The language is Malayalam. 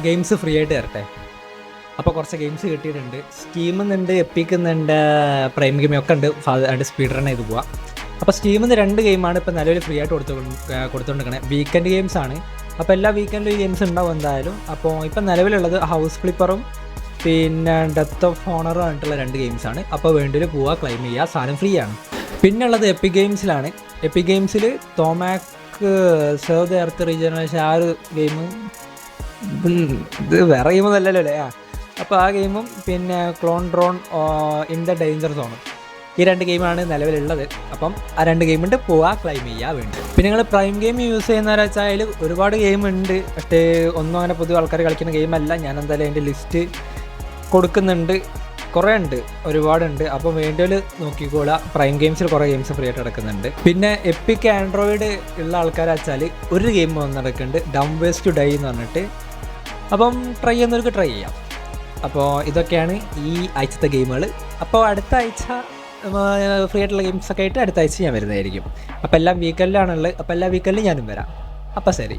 ഗെയിംസ് ഫ്രീ ആയിട്ട് തരട്ടെ. അപ്പോൾ കുറച്ച് ഗെയിംസ് കിട്ടിയിട്ടുണ്ട്. സ്റ്റീമിൽ നിന്നുണ്ട്, എപ്പിക്കിൽ നിന്നുണ്ട്, പ്രൈം ഗെയിം ഒക്കെ ഉണ്ട്. അത് സ്പീഡ് റൺ ചെയ്ത് പോവാം. അപ്പോൾ സ്റ്റീമിൽ നിന്ന് 2 ഗെയിമാണ് ഇപ്പോൾ നിലവിൽ ഫ്രീ ആയിട്ട് കൊടുത്തുകൊണ്ടിരിക്കണേ. വീക്കെൻഡ് ഗെയിംസ് ആണ്. അപ്പോൾ എല്ലാ വീക്കെൻഡിലും ഈ ഗെയിംസ് ഉണ്ടാവും എന്തായാലും. അപ്പോൾ ഇപ്പം നിലവിലുള്ളത് ഹൗസ് ഫ്ലിപ്പറും പിന്നെ ഡെത്ത് ഓഫ് ഓണറും ആയിട്ടുള്ള 2 ഗെയിംസാണ്. അപ്പോൾ വേണ്ടിയൊരു പോവുക, ക്ലെയിം ചെയ്യുക, സാധനം ഫ്രീ ആണ്. പിന്നെ ഉള്ളത് എപ്പിക് ഗെയിംസിലാണ്. എപ്പിക് ഗെയിംസിൽ തോമാക്ക് സേവ് ദ എർത്ത് റീജനറേഷൻ ആ ഒരു ഗെയിം, ഇത് വേറെ ഗെയിമൊന്നുമല്ലല്ലോ അല്ലേ. അപ്പോൾ ആ ഗെയിമും പിന്നെ clone drone in the danger സോണും, ഈ 2 ഗെയിമാണ് നിലവിലുള്ളത്. അപ്പം ആ 2 ഗെയിമുണ്ട്, പോവുക, ക്ലെയിം ചെയ്യുക വേണ്ടി. പിന്നെ നിങ്ങൾ പ്രൈം ഗെയിം യൂസ് ചെയ്യുന്നവരെ വെച്ചാൽ ഒരുപാട് ഗെയിം ഉണ്ട്. പക്ഷേ ഒന്നും അങ്ങനെ പൊതുവെ ആൾക്കാർ കളിക്കുന്ന ഗെയിമല്ല. ഞാൻ എന്തായാലും അതിൻ്റെ ലിസ്റ്റ് കൊടുക്കുന്നുണ്ട്. കുറേ ഉണ്ട്, ഒരുപാടുണ്ട്. അപ്പോൾ വേണ്ടിയിൽ നോക്കിക്കോളുക. പ്രൈം ഗെയിംസിൽ കുറേ ഗെയിംസ് ഫ്രീ ആയിട്ട് നടക്കുന്നുണ്ട്. പിന്നെ എപ്പിക് ആൻഡ്രോയിഡ് ഉള്ള ആൾക്കാരെ വെച്ചാൽ ഒരു ഗെയിം വന്ന് നടക്കുന്നുണ്ട്, ഡം വേസ്റ്റ് ടു ഡൈ എന്ന് പറഞ്ഞിട്ട്. അപ്പം ട്രൈ ചെയ്യുന്നവർക്ക് ട്രൈ ചെയ്യാം. അപ്പോൾ ഇതൊക്കെയാണ് ഈ ആഴ്ചത്തെ ഗെയിമുകൾ. അപ്പോൾ അടുത്ത ആഴ്ച ഫ്രീ ആയിട്ടുള്ള ഗെയിംസൊക്കെ ആയിട്ട് അടുത്ത ആഴ്ച ഞാൻ വരുന്നതായിരിക്കും. അപ്പോൾ എല്ലാം വീക്കെൻഡിലാണുള്ളത്. അപ്പോൾ എല്ലാ വീക്കെൻഡിലും ഞാനും വരാം. അപ്പോൾ ശരി.